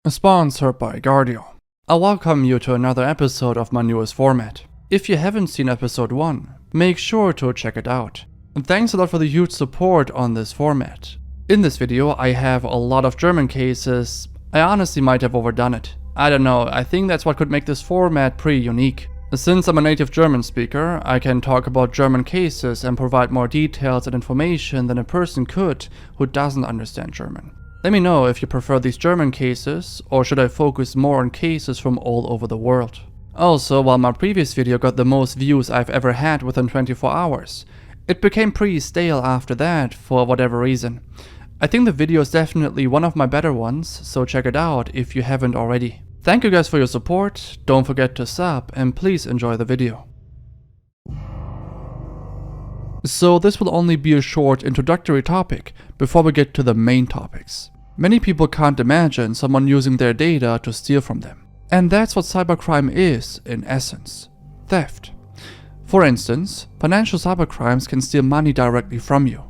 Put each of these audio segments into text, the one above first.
Sponsored by Guardio. I welcome you to another episode of my newest format. If you haven't seen episode 1, make sure to check it out. And thanks a lot for the huge support on this format. In this video I have a lot of German cases. I honestly might have overdone it. I don't know, I think that's what could make this format pretty unique. Since I'm a native German speaker, I can talk about German cases and provide more details and information than a person could who doesn't understand German. Let me know if you prefer these German cases, or should I focus more on cases from all over the world. Also, while my previous video got the most views I've ever had within 24 hours, it became pretty stale after that for whatever reason. I think the video is definitely one of my better ones, so check it out if you haven't already. Thank you guys for your support, don't forget to sub, and please enjoy the video. So this will only be a short introductory topic before we get to the main topics. Many people can't imagine someone using their data to steal from them. And that's what cybercrime is in essence: theft. For instance, financial cybercrimes can steal money directly from you.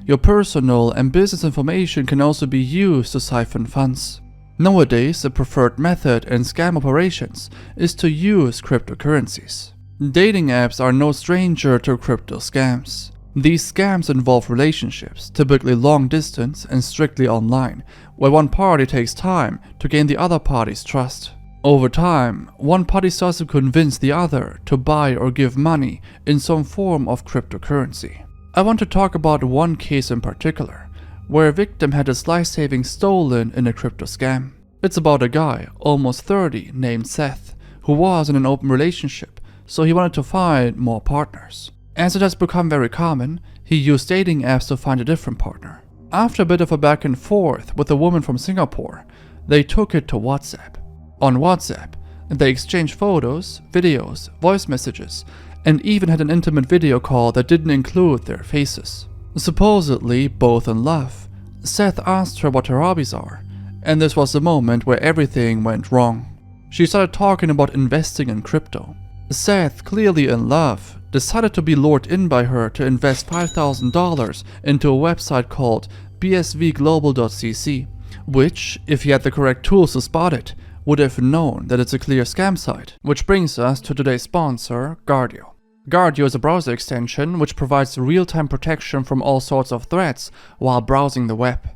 Your personal and business information can also be used to siphon funds. Nowadays, the preferred method in scam operations is to use cryptocurrencies. Dating apps are no stranger to crypto scams. These scams involve relationships, typically long distance and strictly online, where one party takes time to gain the other party's trust. Over time, one party starts to convince the other to buy or give money in some form of cryptocurrency. I want to talk about one case in particular, where a victim had his life savings stolen in a crypto scam. It's about a guy, almost 30, named Seth, who was in an open relationship, so he wanted to find more partners. As it has become very common, he used dating apps to find a different partner. After a bit of a back and forth with a woman from Singapore, they took it to WhatsApp. On WhatsApp, they exchanged photos, videos, voice messages, and even had an intimate video call that didn't include their faces. Supposedly both in love, Seth asked her what her hobbies are, and this was the moment where everything went wrong. She started talking about investing in crypto. Seth, clearly in love, decided to be lured in by her to invest $5,000 into a website called bsvglobal.cc, which, if he had the correct tools to spot it, would have known that it's a clear scam site. Which brings us to today's sponsor, Guardio. Guardio is a browser extension which provides real-time protection from all sorts of threats while browsing the web.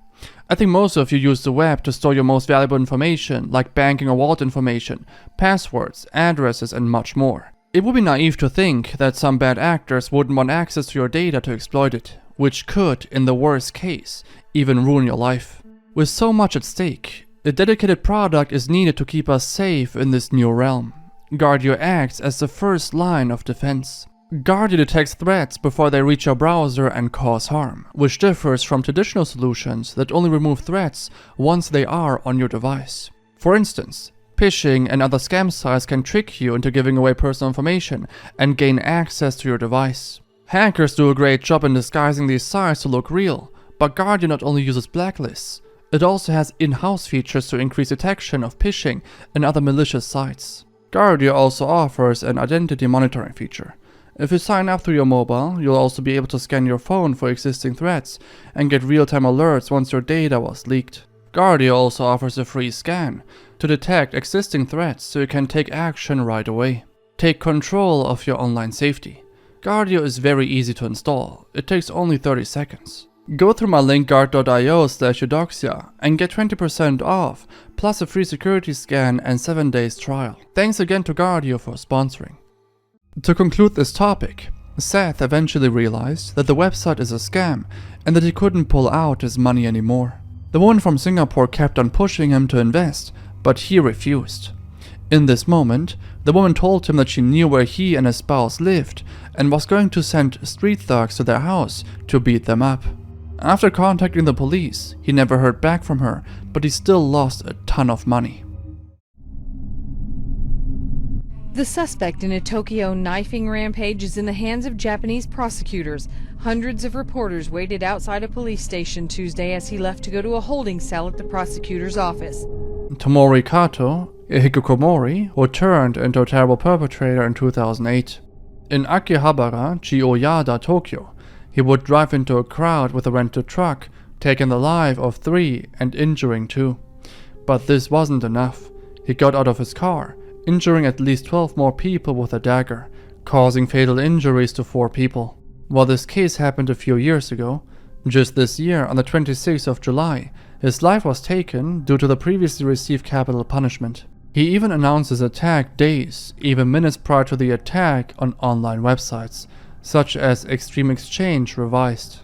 I think most of you use the web to store your most valuable information, like banking or wallet information, passwords, addresses, and much more. It would be naive to think that some bad actors wouldn't want access to your data to exploit it, which could, in the worst case, even ruin your life. With so much at stake, a dedicated product is needed to keep us safe in this new realm. Guardio acts as the first line of defense. Guardio detects threats before they reach your browser and cause harm, which differs from traditional solutions that only remove threats once they are on your device. For instance, phishing and other scam sites can trick you into giving away personal information and gain access to your device. Hackers do a great job in disguising these sites to look real, but Guardio not only uses blacklists, it also has in-house features to increase detection of phishing and other malicious sites. Guardio also offers an identity monitoring feature. If you sign up through your mobile, you'll also be able to scan your phone for existing threats and get real-time alerts once your data was leaked. Guardio also offers a free scan to detect existing threats so you can take action right away. Take control of your online safety. Guardio is very easy to install. It takes only 30 seconds. Go through my link guard.io/Eudoxia and get 20% off, plus a free security scan and 7 days trial. Thanks again to Guardio for sponsoring. To conclude this topic, Seth eventually realized that the website is a scam and that he couldn't pull out his money anymore. The woman from Singapore kept on pushing him to invest, but he refused. In this moment, the woman told him that she knew where he and his spouse lived and was going to send street thugs to their house to beat them up. After contacting the police, he never heard back from her, but he still lost a ton of money. The suspect in a Tokyo knifing rampage is in the hands of Japanese prosecutors. Hundreds of reporters waited outside a police station Tuesday as he left to go to a holding cell at the prosecutor's office. Tomori Kato, a Hikkikomori, who turned into a terrible perpetrator in 2008. In Akihabara, Chiyoyada, Tokyo, he would drive into a crowd with a rented truck, taking the life of 3 and injuring 2. But this wasn't enough. He got out of his car, injuring at least 12 more people with a dagger, causing fatal injuries to 4 people. While this case happened a few years ago, just this year, on the 26th of July, his life was taken due to the previously received capital punishment. He even announced his attack days, even minutes prior to the attack, on online websites, such as Extreme Exchange Revised.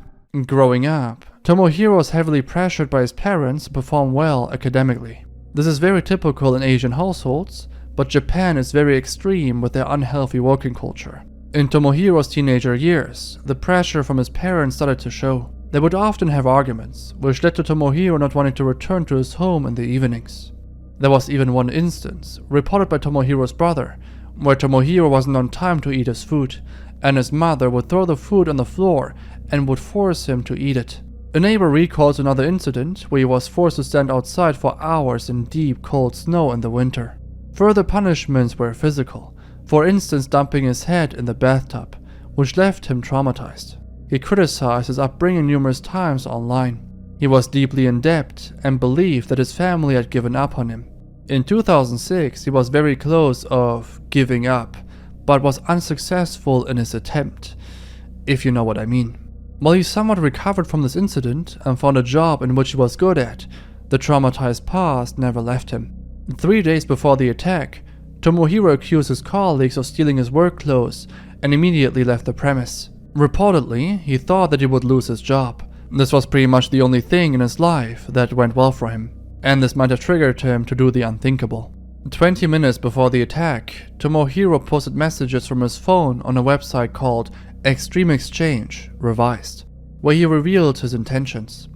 Growing up, Tomohiro was heavily pressured by his parents to perform well academically. This is very typical in Asian households, but Japan is very extreme with their unhealthy working culture. In Tomohiro's teenager years, the pressure from his parents started to show. They would often have arguments, which led to Tomohiro not wanting to return to his home in the evenings. There was even one instance, reported by Tomohiro's brother, where Tomohiro wasn't on time to eat his food, and his mother would throw the food on the floor and would force him to eat it. A neighbor recalls another incident where he was forced to stand outside for hours in deep cold snow in the winter. Further punishments were physical, for instance dumping his head in the bathtub, which left him traumatized. He criticized his upbringing numerous times online. He was deeply in debt and believed that his family had given up on him. In 2006, he was very close of giving up, but was unsuccessful in his attempt, if you know what I mean. While he somewhat recovered from this incident and found a job in which he was good at, the traumatized past never left him. 3 days before the attack, Tomohiro accused his colleagues of stealing his work clothes and immediately left the premise. Reportedly, he thought that he would lose his job. This was pretty much the only thing in his life that went well for him, and this might have triggered him to do the unthinkable. 20 minutes before the attack, Tomohiro posted messages from his phone on a website called Extreme Exchange Revised, where he revealed his intentions.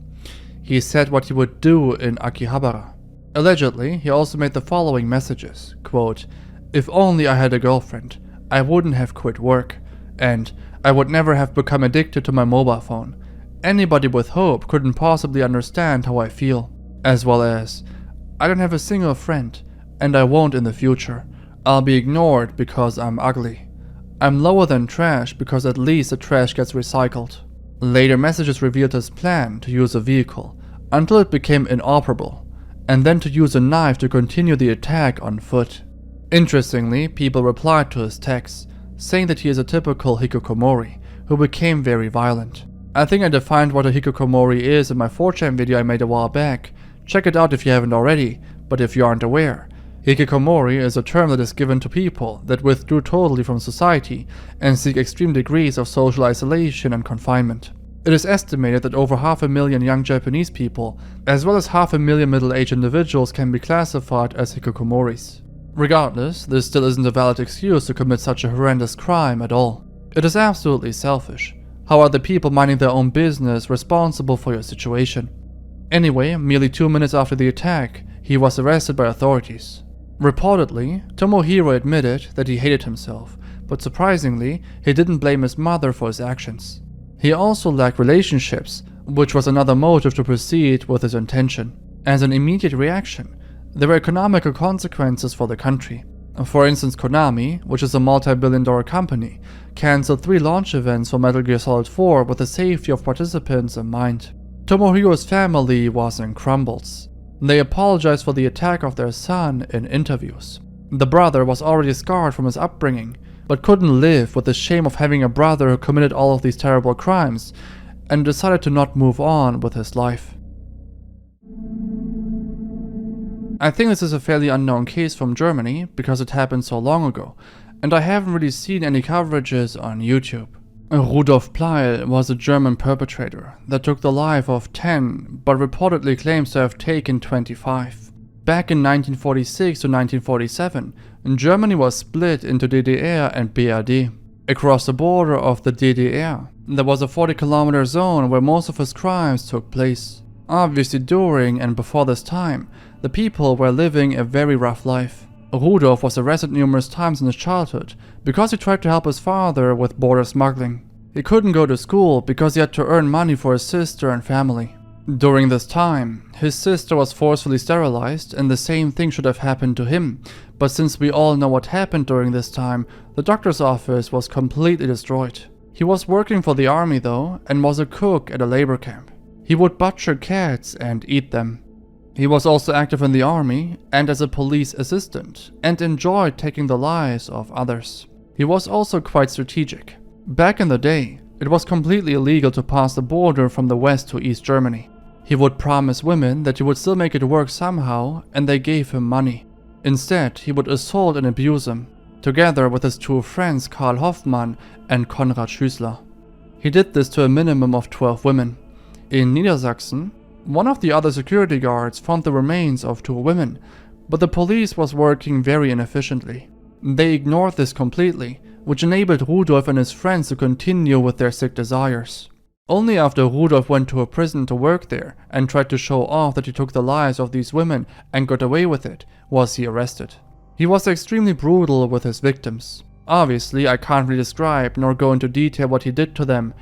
He said what he would do in Akihabara. Allegedly, he also made the following messages, quote, "If only I had a girlfriend, I wouldn't have quit work, and I would never have become addicted to my mobile phone. Anybody with hope couldn't possibly understand how I feel," as well as, "I don't have a single friend, and I won't in the future. I'll be ignored because I'm ugly. I'm lower than trash because at least the trash gets recycled." Later messages revealed his plan to use a vehicle until it became inoperable, and then to use a knife to continue the attack on foot. Interestingly, people replied to his texts, saying that he is a typical Hikkikomori who became very violent. I think I defined what a Hikkikomori is in my 4chan video I made a while back. Check it out if you haven't already, but if you aren't aware, Hikkikomori is a term that is given to people that withdrew totally from society and seek extreme degrees of social isolation and confinement. It is estimated that over 500,000 young Japanese people, as well as 500,000 middle-aged individuals, can be classified as Hikkikomoris. Regardless, this still isn't a valid excuse to commit such a horrendous crime at all. It is absolutely selfish. How are the people minding their own business responsible for your situation? Anyway, merely 2 minutes after the attack, he was arrested by authorities. Reportedly, Tomohiro admitted that he hated himself, but surprisingly, he didn't blame his mother for his actions. He also lacked relationships, which was another motive to proceed with his intention. As an immediate reaction, there were economical consequences for the country. For instance, Konami, which is a multi-billion-dollar company, cancelled 3 launch events for Metal Gear Solid 4 with the safety of participants in mind. Tomohiro's family was in crumbles. They apologized for the attack of their son in interviews. The brother was already scarred from his upbringing, but couldn't live with the shame of having a brother who committed all of these terrible crimes, and decided to not move on with his life. I think this is a fairly unknown case from Germany because it happened so long ago, and I haven't really seen any coverages on YouTube. Rudolf Pleil was a German perpetrator that took the life of 10, but reportedly claims to have taken 25. Back in 1946 to 1947, Germany was split into DDR and BRD. Across the border of the DDR, there was a 40-kilometer zone where most of his crimes took place. Obviously during and before this time, the people were living a very rough life. Rudolf was arrested numerous times in his childhood because he tried to help his father with border smuggling. He couldn't go to school because he had to earn money for his sister and family. During this time, his sister was forcefully sterilized and the same thing should have happened to him, but since we all know what happened during this time, the doctor's office was completely destroyed. He was working for the army though and was a cook at a labor camp. He would butcher cats and eat them. He was also active in the army and as a police assistant, and enjoyed taking the lives of others. He was also quite strategic. Back in the day, it was completely illegal to pass the border from the west to East Germany. He would promise women that he would still make it work somehow, and they gave him money. Instead, he would assault and abuse them, together with his two friends Karl Hoffmann and Konrad Schüssler. He did this to a minimum of 12 women. In Niedersachsen, one of the other security guards found the remains of 2 women, but the police was working very inefficiently. They ignored this completely, which enabled Rudolf and his friends to continue with their sick desires. Only after Rudolf went to a prison to work there and tried to show off that he took the lives of these women and got away with it, was he arrested. He was extremely brutal with his victims. Obviously, I can't really describe nor go into detail what he did to them,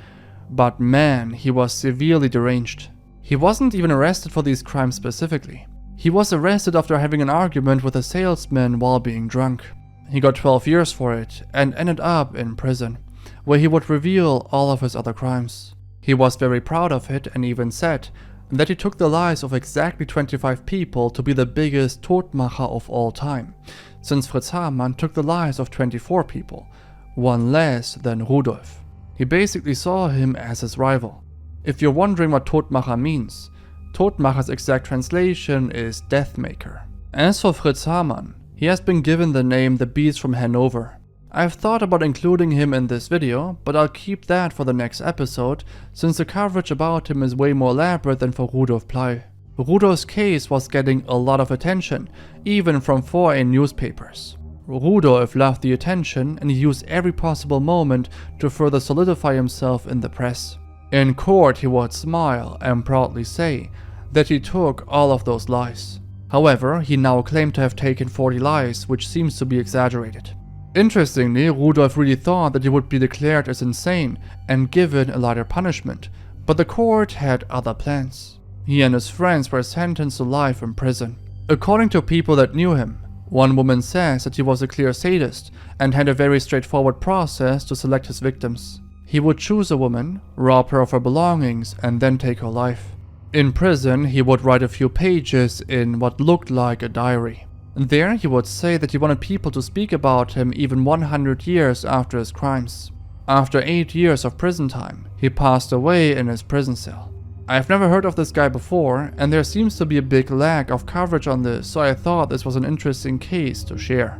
but man, he was severely deranged. He wasn't even arrested for these crimes specifically. He was arrested after having an argument with a salesman while being drunk. He got 12 years for it and ended up in prison, where he would reveal all of his other crimes. He was very proud of it and even said that he took the lives of exactly 25 people to be the biggest Todmacher of all time, since Fritz Hamann took the lives of 24 people, one less than Rudolf. He basically saw him as his rival. If you're wondering what Todmacher means, Todmacher's exact translation is Deathmaker. As for Fritz Hamann, he has been given the name the Beast from Hanover. I've thought about including him in this video, but I'll keep that for the next episode, since the coverage about him is way more elaborate than for Rudolf Pleil. Rudolf's case was getting a lot of attention, even from foreign newspapers. Rudolf loved the attention and he used every possible moment to further solidify himself in the press. In court he would smile and proudly say that he took all of those lives. However, he now claimed to have taken 40 lives, which seems to be exaggerated. Interestingly, Rudolf really thought that he would be declared as insane and given a lighter punishment, but the court had other plans. He and his friends were sentenced to life in prison. According to people that knew him, one woman says that he was a clear sadist and had a very straightforward process to select his victims. He would choose a woman, rob her of her belongings, and then take her life. In prison, he would write a few pages in what looked like a diary. There, he would say that he wanted people to speak about him even 100 years after his crimes. After 8 years of prison time, he passed away in his prison cell. I've never heard of this guy before, and there seems to be a big lack of coverage on this, so I thought this was an interesting case to share.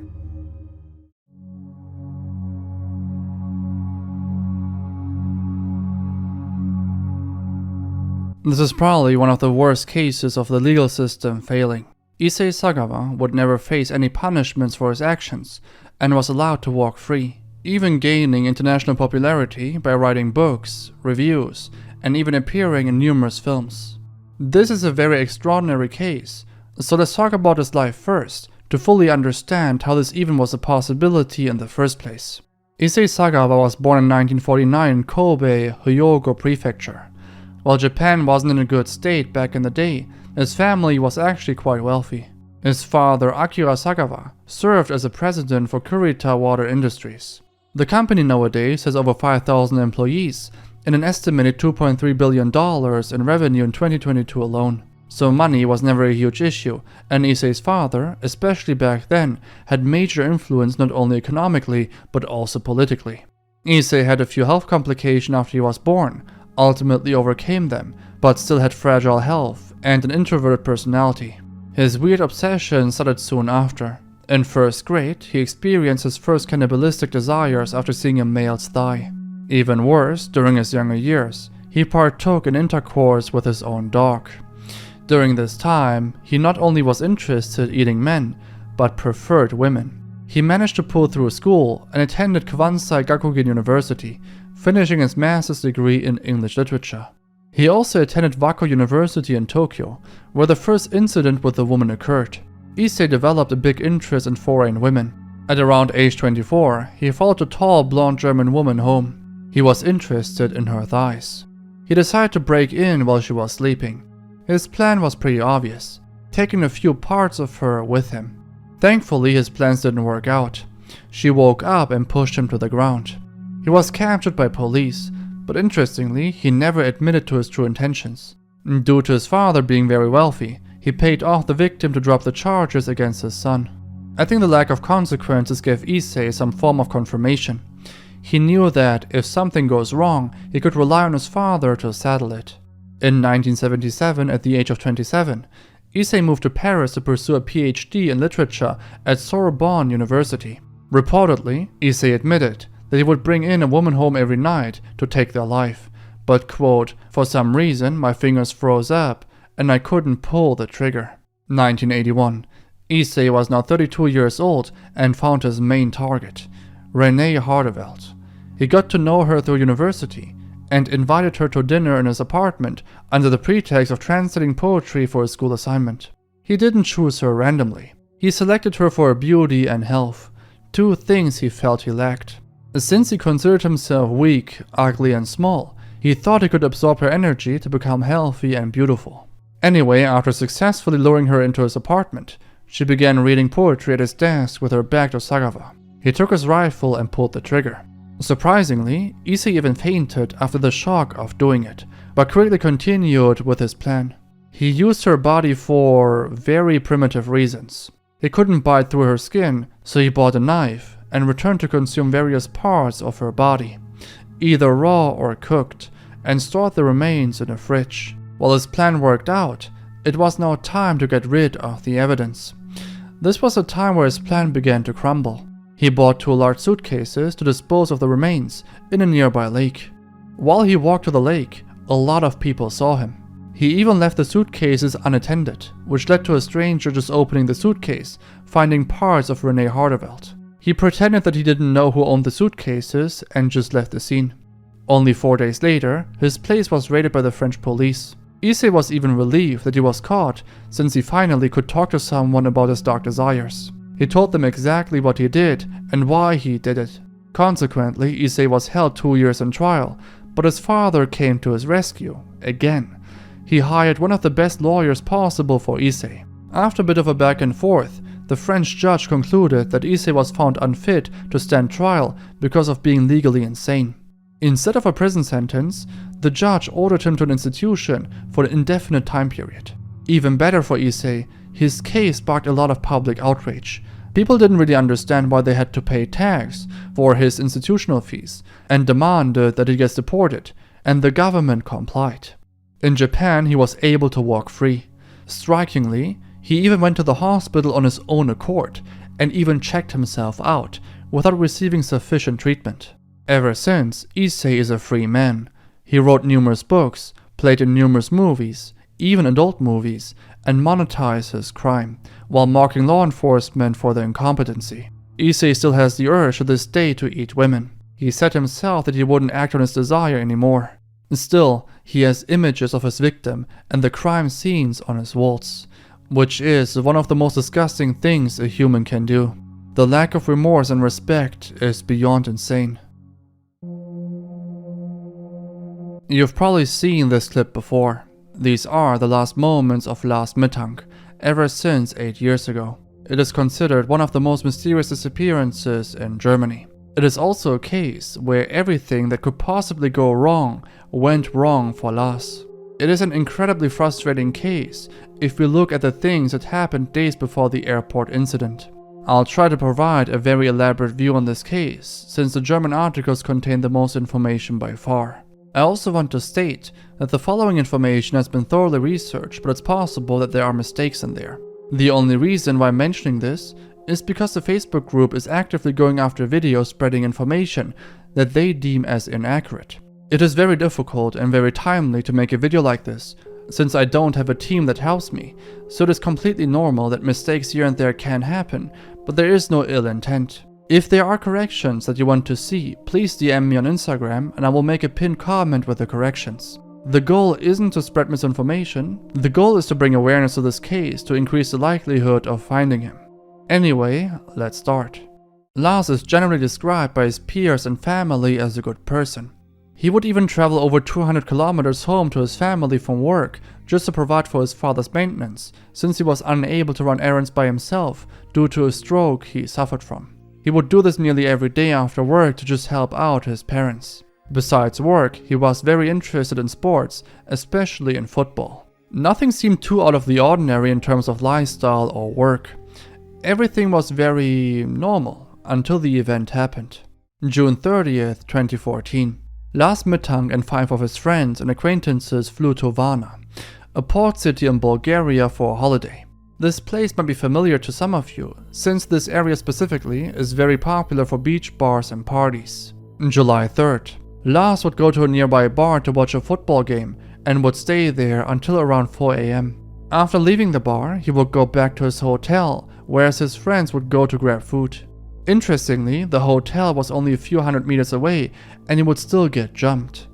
This is probably one of the worst cases of the legal system failing. Issei Sagawa would never face any punishments for his actions and was allowed to walk free, even gaining international popularity by writing books, reviews, and even appearing in numerous films. This is a very extraordinary case, so let's talk about his life first to fully understand how this even was a possibility in the first place. Issei Sagawa was born in 1949 in Kobe, Hyogo Prefecture. While Japan wasn't in a good state back in the day, his family was actually quite wealthy. His father, Akira Sagawa, served as a president for Carpita Water Industries. The company nowadays has over 5,000 employees and an estimated $2.3 billion in revenue in 2022 alone. So money was never a huge issue, and Issei's father, especially back then, had major influence not only economically but also politically. Issei had a few health complications after he was born, ultimately overcame them, but still had fragile health and an introverted personality. His weird obsession started soon after. In first grade, he experienced his first cannibalistic desires after seeing a male's thigh. Even worse, during his younger years, he partook in intercourse with his own dog. During this time, he not only was interested in eating men, but preferred women. He managed to pull through school and attended Kwansei Gakuin University, finishing his master's degree in English literature. He also attended Wako University in Tokyo, where the first incident with a woman occurred. Issei developed a big interest in foreign women. At around age 24, he followed a tall blonde German woman home. He was interested in her thighs. He decided to break in while she was sleeping. His plan was pretty obvious, taking a few parts of her with him. Thankfully, his plans didn't work out. She woke up and pushed him to the ground. He was captured by police, but interestingly, he never admitted to his true intentions. Due to his father being very wealthy, he paid off the victim to drop the charges against his son. I think the lack of consequences gave Issei some form of confirmation. He knew that if something goes wrong, he could rely on his father to settle it. In 1977, at the age of 27, Issei moved to Paris to pursue a PhD in literature at Sorbonne University. Reportedly, Issei admitted that he would bring in a woman home every night to take their life, but, quote, "For some reason my fingers froze up and I couldn't pull the trigger." 1981. Issei was now 32 years old and found his main target, Renée Hardeveld. He got to know her through university and invited her to dinner in his apartment under the pretext of translating poetry for his school assignment. He didn't choose her randomly. He selected her for her beauty and health, two things he felt he lacked. Since he considered himself weak, ugly, and small, he thought he could absorb her energy to become healthy and beautiful. Anyway, after successfully luring her into his apartment, she began reading poetry at his desk with her back to Sagawa. He took his rifle and pulled the trigger. Surprisingly, Issei even fainted after the shock of doing it, but quickly continued with his plan. He used her body for very primitive reasons. He couldn't bite through her skin, so he bought a knife and returned to consume various parts of her body, either raw or cooked, and stored the remains in a fridge. While his plan worked out, it was now time to get rid of the evidence. This was a time where his plan began to crumble. He bought 2 large suitcases to dispose of the remains in a nearby lake. While he walked to the lake, a lot of people saw him. He even left the suitcases unattended, which led to a stranger just opening the suitcase, finding parts of Renée Hardeveld. He pretended that he didn't know who owned the suitcases and just left the scene. Only 4 days later, his place was raided by the French police. Issei was even relieved that he was caught, since he finally could talk to someone about his dark desires. He told them exactly what he did and why he did it. Consequently, Issei was held 2 years on trial, but his father came to his rescue, again. He hired one of the best lawyers possible for Issei. After a bit of a back and forth, the French judge concluded that Issei was found unfit to stand trial because of being legally insane. Instead of a prison sentence, the judge ordered him to an institution for an indefinite time period. Even better for Issei, his case sparked a lot of public outrage. People didn't really understand why they had to pay tax for his institutional fees and demanded that he gets deported, and the government complied. In Japan, he was able to walk free. Strikingly, he even went to the hospital on his own accord and even checked himself out without receiving sufficient treatment. Ever since, Issei is a free man. He wrote numerous books, played in numerous movies, even adult movies, and monetized his crime, while mocking law enforcement for their incompetency. Issei still has the urge to this day to eat women. He said himself that he wouldn't act on his desire anymore. Still, he has images of his victim and the crime scenes on his walls, which is one of the most disgusting things a human can do. The lack of remorse and respect is beyond insane. You've probably seen this clip before. These are the last moments of last Mittag, ever since 8 years ago. It is considered one of the most mysterious disappearances in Germany. It is also a case where everything that could possibly go wrong went wrong for Lars. It is an incredibly frustrating case if we look at the things that happened days before the airport incident. I'll try to provide a very elaborate view on this case, since the German articles contain the most information by far. I also want to state that the following information has been thoroughly researched, but it's possible that there are mistakes in there. The only reason why I'm mentioning this is because the Facebook group is actively going after videos spreading information that they deem as inaccurate. It is very difficult and very timely to make a video like this, since I don't have a team that helps me, so it is completely normal that mistakes here and there can happen, but there is no ill intent. If there are corrections that you want to see, please DM me on Instagram and I will make a pinned comment with the corrections. The goal isn't to spread misinformation, the goal is to bring awareness to this case to increase the likelihood of finding him. Anyway, let's start. Lars is generally described by his peers and family as a good person. He would even travel over 200 kilometers home to his family from work just to provide for his father's maintenance, since he was unable to run errands by himself due to a stroke he suffered from. He would do this nearly every day after work to just help out his parents. Besides work, he was very interested in sports, especially in football. Nothing seemed too out of the ordinary in terms of lifestyle or work. Everything was very normal until the event happened. June 30th, 2014. Lars Mittag and 5 of his friends and acquaintances flew to Varna, a port city in Bulgaria, for a holiday. This place might be familiar to some of you, since this area specifically is very popular for beach bars and parties. July 3rd. Lars would go to a nearby bar to watch a football game and would stay there until around 4 a.m. After leaving the bar, he would go back to his hotel, whereas his friends would go to grab food. Interestingly, the hotel was only a few hundred meters away and he would still get jumped.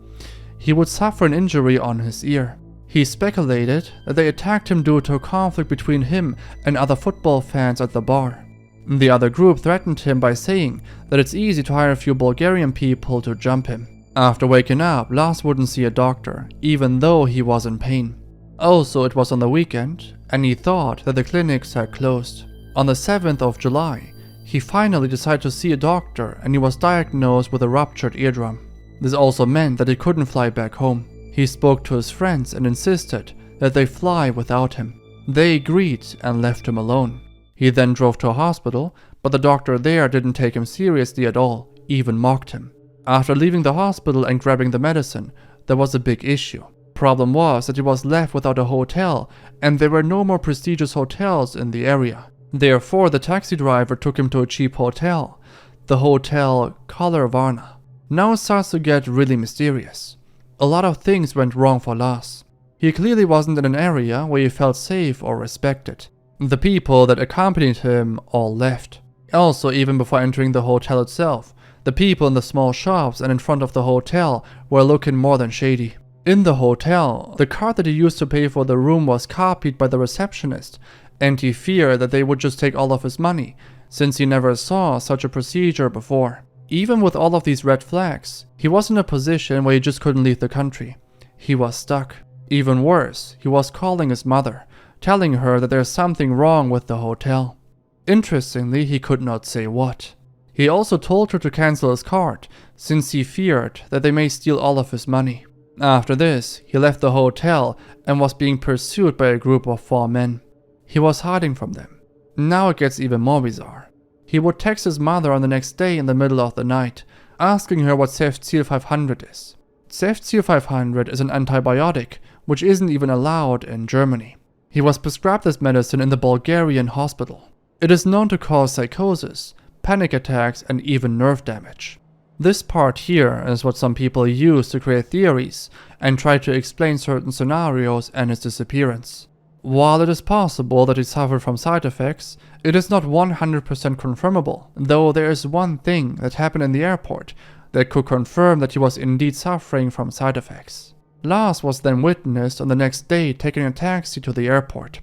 He would suffer an injury on his ear. He speculated that they attacked him due to a conflict between him and other football fans at the bar. The other group threatened him by saying that it's easy to hire a few Bulgarian people to jump him. After waking up, Lars wouldn't see a doctor, even though he was in pain. Also, it was on the weekend, and he thought that the clinics had closed. On the 7th of July, he finally decided to see a doctor and he was diagnosed with a ruptured eardrum. This also meant that he couldn't fly back home. He spoke to his friends and insisted that they fly without him. They agreed and left him alone. He then drove to a hospital, but the doctor there didn't take him seriously at all, even mocked him. After leaving the hospital and grabbing the medicine, there was a big issue. Problem was that he was left without a hotel, and there were no more prestigious hotels in the area. Therefore, the taxi driver took him to a cheap hotel, the Hotel Color Varna. Now it starts to get really mysterious. A lot of things went wrong for Lars. He clearly wasn't in an area where he felt safe or respected. The people that accompanied him all left. Also, even before entering the hotel itself, the people in the small shops and in front of the hotel were looking more than shady. In the hotel, the card that he used to pay for the room was copied by the receptionist, and he feared that they would just take all of his money, since he never saw such a procedure before. Even with all of these red flags, he was in a position where he just couldn't leave the country. He was stuck. Even worse, he was calling his mother, telling her that there's something wrong with the hotel. Interestingly, he could not say what. He also told her to cancel his card, since he feared that they may steal all of his money. After this, he left the hotel and was being pursued by a group of 4 men. He was hiding from them. Now it gets even more bizarre. He would text his mother on the next day in the middle of the night, asking her what Spacial 500 is. Spacial 500 is an antibiotic, which isn't even allowed in Germany. He was prescribed this medicine in the Bulgarian hospital. It is known to cause psychosis, panic attacks, and even nerve damage. This part here is what some people use to create theories and try to explain certain scenarios and his disappearance. While it is possible that he suffered from side effects, it is not 100% confirmable, though there is one thing that happened in the airport that could confirm that he was indeed suffering from side effects. Lars was then witnessed on the next day taking a taxi to the airport.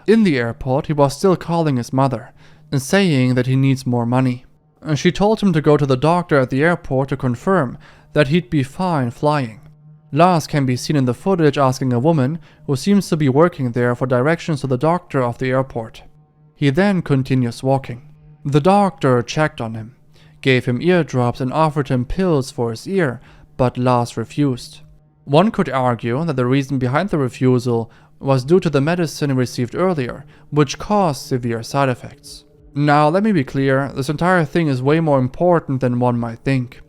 In the airport, he was still calling his mother and saying that he needs more money. She told him to go to the doctor at the airport to confirm that he'd be fine flying. Lars can be seen in the footage asking a woman who seems to be working there for directions to the doctor of the airport. He then continues walking. The doctor checked on him, gave him eardrops and offered him pills for his ear, but Lars refused. One could argue that the reason behind the refusal was due to the medicine he received earlier, which caused severe side effects. Now, let me be clear, this entire thing is way more important than one might think.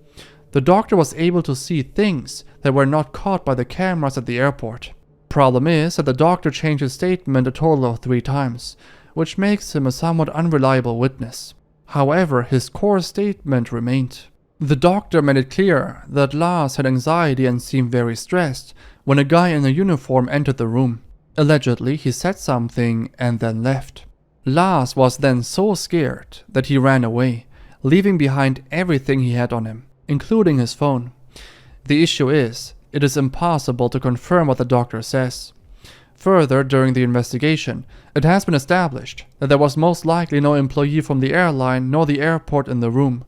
The doctor was able to see things that were not caught by the cameras at the airport. Problem is that the doctor changed his statement a total of 3 times, which makes him a somewhat unreliable witness. However, his core statement remained. The doctor made it clear that Lars had anxiety and seemed very stressed when a guy in a uniform entered the room. Allegedly, he said something and then left. Lars was then so scared that he ran away, leaving behind everything he had on him, including his phone. The issue is, it is impossible to confirm what the doctor says. Further, during the investigation, it has been established that there was most likely no employee from the airline nor the airport in the room,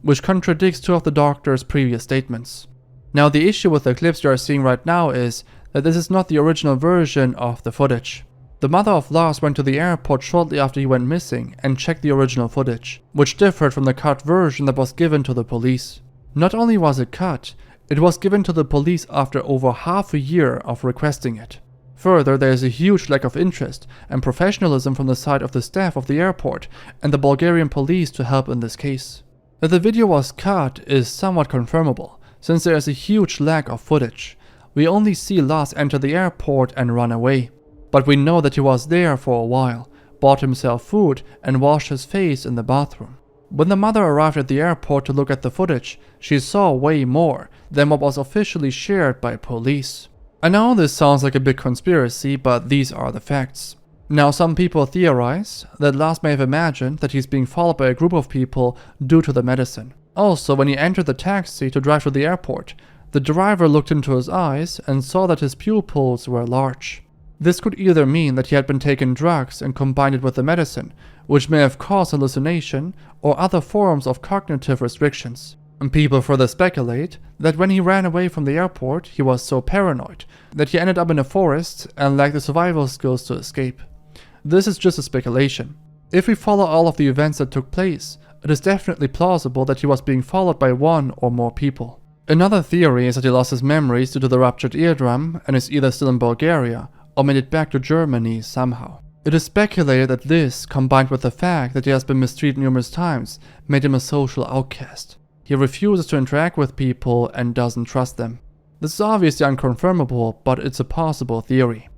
which contradicts 2 of the doctor's previous statements. Now, the issue with the clips you are seeing right now is that this is not the original version of the footage. The mother of Lars went to the airport shortly after he went missing and checked the original footage, which differed from the cut version that was given to the police. Not only was it cut, it was given to the police after over half a year of requesting it. Further, there is a huge lack of interest and professionalism from the side of the staff of the airport and the Bulgarian police to help in this case. That the video was cut is somewhat confirmable, since there is a huge lack of footage. We only see Lars enter the airport and run away. But we know that he was there for a while, bought himself food and washed his face in the bathroom. When the mother arrived at the airport to look at the footage, she saw way more than what was officially shared by police. I know this sounds like a big conspiracy, but these are the facts. Now, some people theorize that Lars may have imagined that he's being followed by a group of people due to the medicine. Also, when he entered the taxi to drive to the airport, the driver looked into his eyes and saw that his pupils were large. This could either mean that he had been taking drugs and combined it with the medicine, which may have caused hallucination or other forms of cognitive restrictions. And people further speculate that when he ran away from the airport, he was so paranoid that he ended up in a forest and lacked the survival skills to escape. This is just a speculation. If we follow all of the events that took place, it is definitely plausible that he was being followed by one or more people. Another theory is that he lost his memories due to the ruptured eardrum and is either still in Bulgaria or made it back to Germany somehow. It is speculated that this, combined with the fact that he has been mistreated numerous times, made him a social outcast. He refuses to interact with people and doesn't trust them. This is obviously unconfirmable, but it's a possible theory.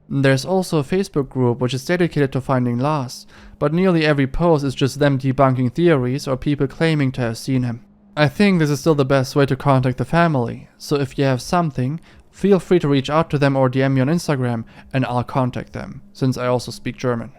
There's also a Facebook group which is dedicated to finding Lars, but nearly every post is just them debunking theories or people claiming to have seen him. I think this is still the best way to contact the family, so if you have something, feel free to reach out to them or DM me on Instagram and I'll contact them, since I also speak German.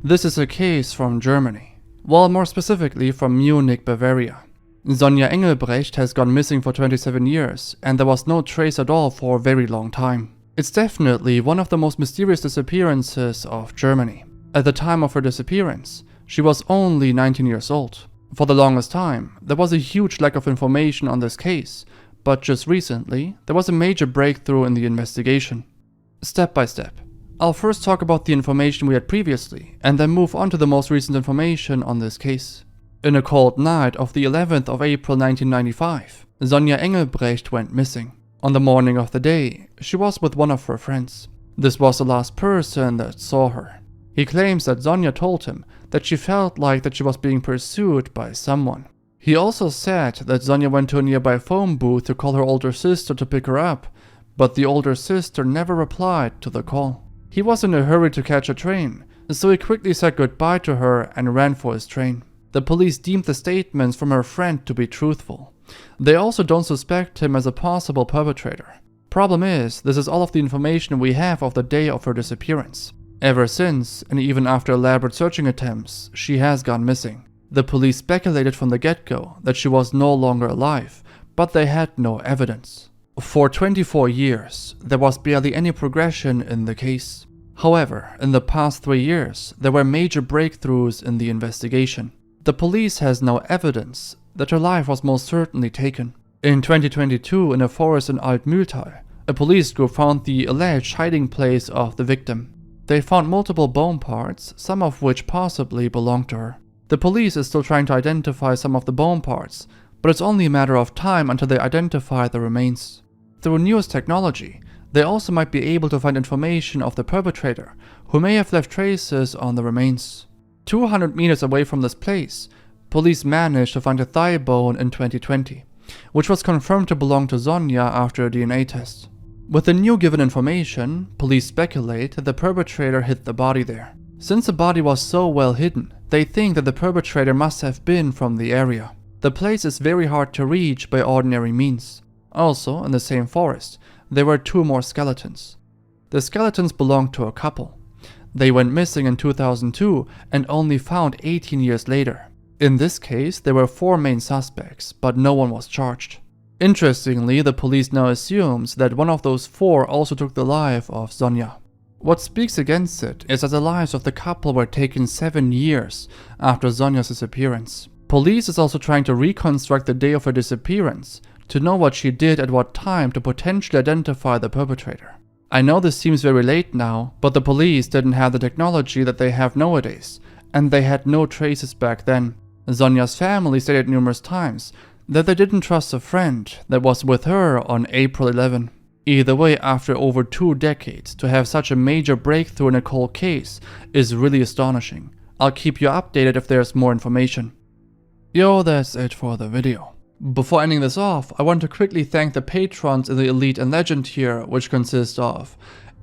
This is a case from Germany. Well, more specifically from Munich, Bavaria. Sonja Engelbrecht has gone missing for 27 years, and there was no trace at all for a very long time. It's definitely one of the most mysterious disappearances of Germany. At the time of her disappearance, she was only 19 years old. For the longest time, there was a huge lack of information on this case, but just recently, there was a major breakthrough in the investigation. Step by step. I'll first talk about the information we had previously, and then move on to the most recent information on this case. In a cold night of the 11th of April 1995, Sonja Engelbrecht went missing. On the morning of the day, she was with one of her friends. This was the last person that saw her. He claims that Sonja told him that she felt like that she was being pursued by someone. He also said that Sonja went to a nearby phone booth to call her older sister to pick her up, but the older sister never replied to the call. He was in a hurry to catch a train, so he quickly said goodbye to her and ran for his train. The police deemed the statements from her friend to be truthful. They also don't suspect him as a possible perpetrator. Problem is, this is all of the information we have of the day of her disappearance. Ever since, and even after elaborate searching attempts, she has gone missing. The police speculated from the get-go that she was no longer alive, but they had no evidence. For 24 years, there was barely any progression in the case. However, in the past 3 years, there were major breakthroughs in the investigation. The police has no evidence that her life was most certainly taken. In 2022, in a forest in Altmühltal, a police group found the alleged hiding place of the victim. They found multiple bone parts, some of which possibly belonged to her. The police is still trying to identify some of the bone parts, but it's only a matter of time until they identify the remains. Through newest technology, they also might be able to find information of the perpetrator, who may have left traces on the remains. 200 meters away from this place, police managed to find a thigh bone in 2020, which was confirmed to belong to Sonja after a DNA test. With the new given information, police speculate that the perpetrator hid the body there. Since the body was so well hidden, they think that the perpetrator must have been from the area. The place is very hard to reach by ordinary means. Also, in the same forest, there were 2 more skeletons. The skeletons belonged to a couple. They went missing in 2002 and only found 18 years later. In this case, there were 4 main suspects, but no one was charged. Interestingly, the police now assumes that one of those 4 also took the life of Sonja. What speaks against it is that the lives of the couple were taken 7 years after Sonja's disappearance. Police is also trying to reconstruct the day of her disappearance to know what she did at what time to potentially identify the perpetrator. I know this seems very late now, but the police didn't have the technology that they have nowadays, and they had no traces back then. Sonja's family stated numerous times that they didn't trust a friend that was with her on April 11. Either way, after over 2 decades, to have such a major breakthrough in a cold case is really astonishing. I'll keep you updated if there's more information. Yo, that's it for the video. Before ending this off, I want to quickly thank the patrons in the Elite and Legend tier, which consist of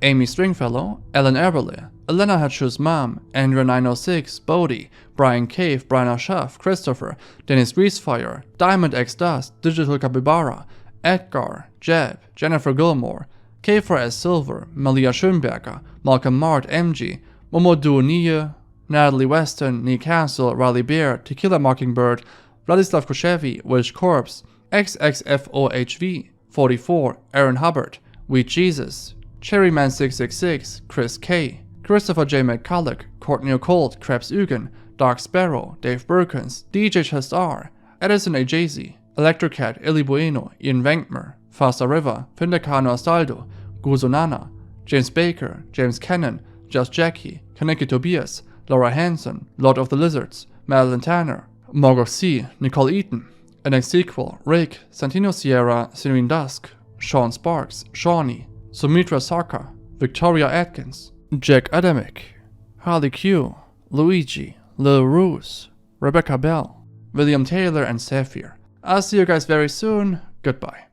Amy Stringfellow, Ellen Eberle, Elena Hatchu's mom, Andrea906, Bodie, Brian Cave, Brian Ashaf, Christopher, Dennis Greasefire, Diamond X Dust, Digital Capybara, Edgar, Jeb, Jennifer Gilmore, K4S Silver, Malia Schönberger, Malcolm Mart MG, Momodu Nye, Natalie Weston, Nick Castle, Riley Bear, Tequila Mockingbird, Vladislav Koshevi, Wish Corpse, XXFOHV, 44, Aaron Hubbard, Wheat Jesus, Cherryman666, Chris K, Christopher J. McCulloch, Courtney Colt, Krebs Ugen, Dark Sparrow, Dave Berkins, DJ Chest R, Edison A. Jay-Z, Electrocat, Illy Bueno, Ian Wankmer, Faster River, Findecano Astaldo, Guzonana, James Baker, James Cannon, Just Jackie, Kaneki Tobias, Laura Hanson, Lord of the Lizards, Madeline Tanner, Morgoth C, Nicole Eaton, NX Sequel, Rick, Santino Sierra, Serene Dusk, Sean Sparks, Shawnee, Sumitra Saka, Victoria Atkins, Jack Adamic, Harley Q, Luigi, Lil Roos, Rebecca Bell, William Taylor, and Sapphire. I'll see you guys very soon. Goodbye.